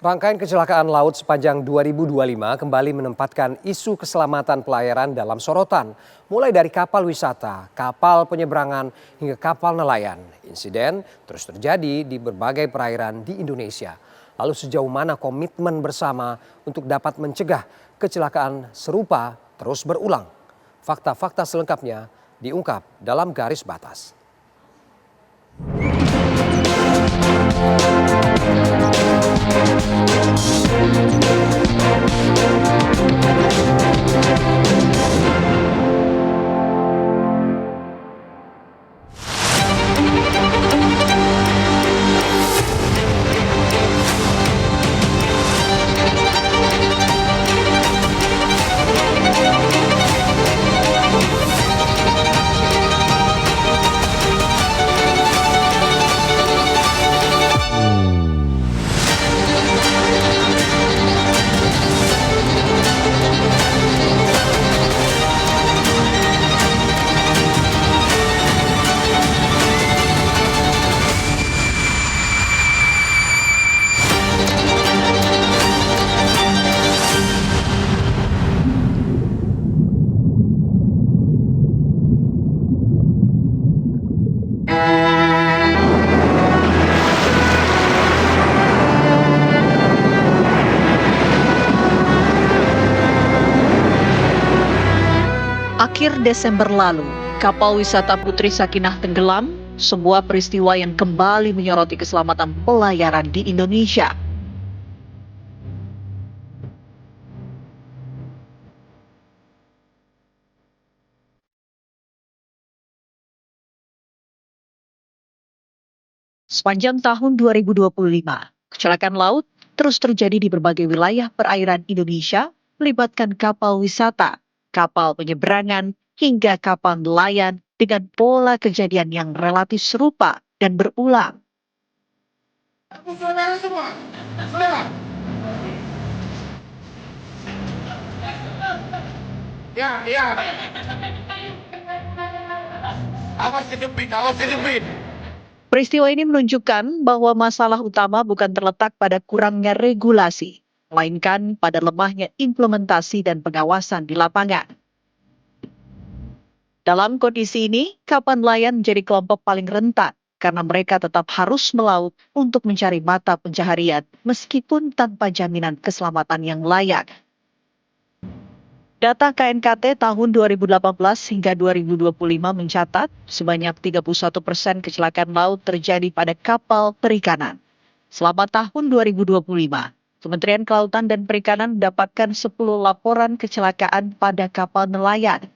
Rangkaian kecelakaan laut sepanjang 2025 kembali menempatkan isu keselamatan pelayaran dalam sorotan, mulai dari kapal wisata, kapal penyeberangan, hingga kapal nelayan. Insiden terus terjadi di berbagai perairan di Indonesia. Lalu sejauh mana komitmen bersama untuk dapat mencegah kecelakaan serupa terus berulang? Fakta-fakta selengkapnya diungkap dalam Garis Batas. Akhir Desember lalu, kapal wisata Putri Sakinah tenggelam, sebuah peristiwa yang kembali menyoroti keselamatan pelayaran di Indonesia. Sepanjang tahun 2025, kecelakaan laut terus terjadi di berbagai wilayah perairan Indonesia, melibatkan kapal wisata, kapal penyeberangan, hingga kapal nelayan dengan pola kejadian yang relatif serupa dan berulang. Ya. Awas sedikit. Peristiwa ini menunjukkan bahwa masalah utama bukan terletak pada kurangnya regulasi, melainkan pada lemahnya implementasi dan pengawasan di lapangan. Dalam kondisi ini, kapal nelayan menjadi kelompok paling rentan karena mereka tetap harus melaut untuk mencari mata pencaharian meskipun tanpa jaminan keselamatan yang layak. Data KNKT tahun 2018 hingga 2025 mencatat sebanyak 31% kecelakaan laut terjadi pada kapal perikanan. Selama tahun 2025, Kementerian Kelautan dan Perikanan mendapatkan 10 laporan kecelakaan pada kapal nelayan.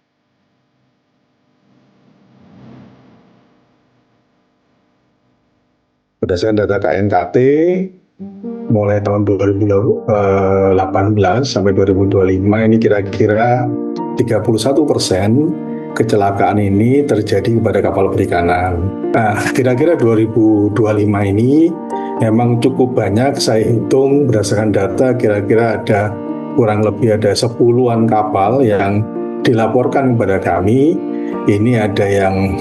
Berdasarkan data KNKT, mulai tahun 2018 sampai 2025 ini kira-kira 31% kecelakaan ini terjadi pada kapal perikanan. Nah, kira-kira 2025 ini memang cukup banyak. Saya hitung berdasarkan data kira-kira ada kurang lebih ada 10-an kapal yang dilaporkan kepada kami. Ini ada yang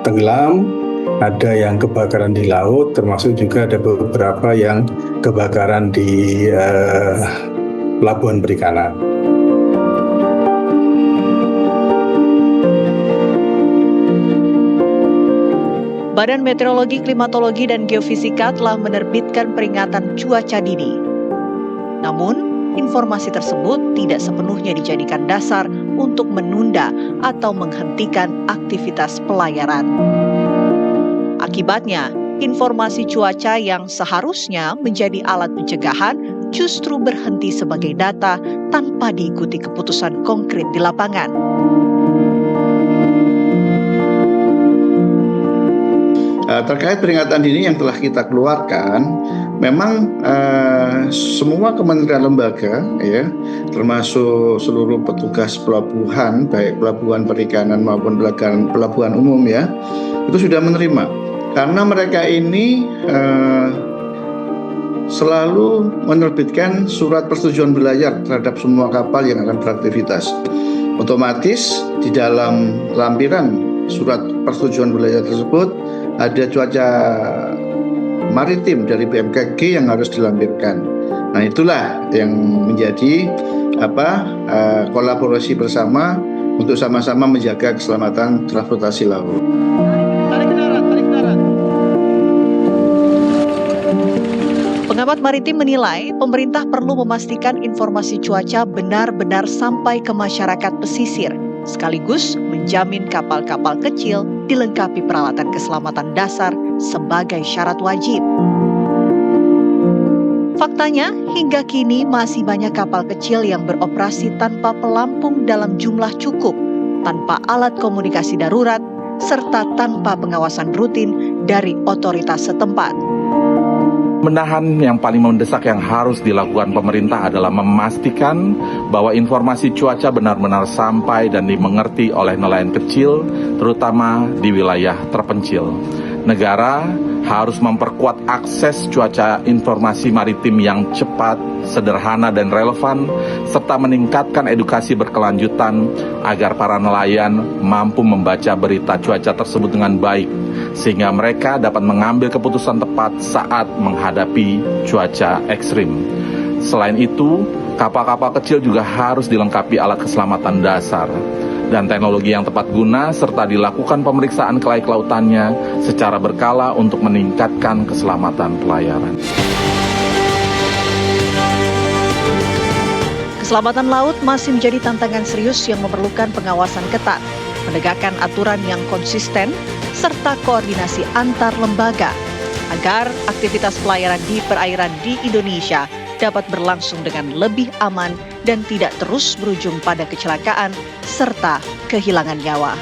tenggelam, ada yang kebakaran di laut, termasuk juga ada beberapa yang kebakaran di pelabuhan perikanan. Badan Meteorologi, Klimatologi, dan Geofisika telah menerbitkan peringatan cuaca dini. Namun, informasi tersebut tidak sepenuhnya dijadikan dasar untuk menunda atau menghentikan aktivitas pelayaran. Akibatnya, informasi cuaca yang seharusnya menjadi alat pencegahan justru berhenti sebagai data tanpa diikuti keputusan konkret di lapangan. Terkait peringatan dini yang telah kita keluarkan, memang semua kementerian lembaga, ya, termasuk seluruh petugas pelabuhan, baik pelabuhan perikanan maupun pelabuhan umum, ya, itu sudah menerima. Karena mereka ini selalu menerbitkan surat persetujuan berlayar terhadap semua kapal yang akan beraktivitas. Otomatis di dalam lampiran surat persetujuan berlayar tersebut ada cuaca maritim dari BMKG yang harus dilampirkan. Nah, itulah yang menjadi kolaborasi bersama untuk sama-sama menjaga keselamatan transportasi laut. Pengamat maritim menilai pemerintah perlu memastikan informasi cuaca benar-benar sampai ke masyarakat pesisir, sekaligus menjamin kapal-kapal kecil dilengkapi peralatan keselamatan dasar sebagai syarat wajib. Faktanya, hingga kini masih banyak kapal kecil yang beroperasi tanpa pelampung dalam jumlah cukup, tanpa alat komunikasi darurat, serta tanpa pengawasan rutin dari otoritas setempat. Menahan yang paling mendesak yang harus dilakukan pemerintah adalah memastikan bahwa informasi cuaca benar-benar sampai dan dimengerti oleh nelayan kecil, terutama di wilayah terpencil. Negara harus memperkuat akses cuaca informasi maritim yang cepat, sederhana, dan relevan, serta meningkatkan edukasi berkelanjutan agar para nelayan mampu membaca berita cuaca tersebut dengan baik, sehingga mereka dapat mengambil keputusan tepat saat menghadapi cuaca ekstrim. Selain itu, kapal-kapal kecil juga harus dilengkapi alat keselamatan dasar dan teknologi yang tepat guna, serta dilakukan pemeriksaan kelayak lautannya secara berkala untuk meningkatkan keselamatan pelayaran. Keselamatan laut masih menjadi tantangan serius yang memerlukan pengawasan ketat, menegakkan aturan yang konsisten, serta koordinasi antar lembaga agar aktivitas pelayaran di perairan di Indonesia dapat berlangsung dengan lebih aman dan tidak terus berujung pada kecelakaan serta kehilangan nyawa.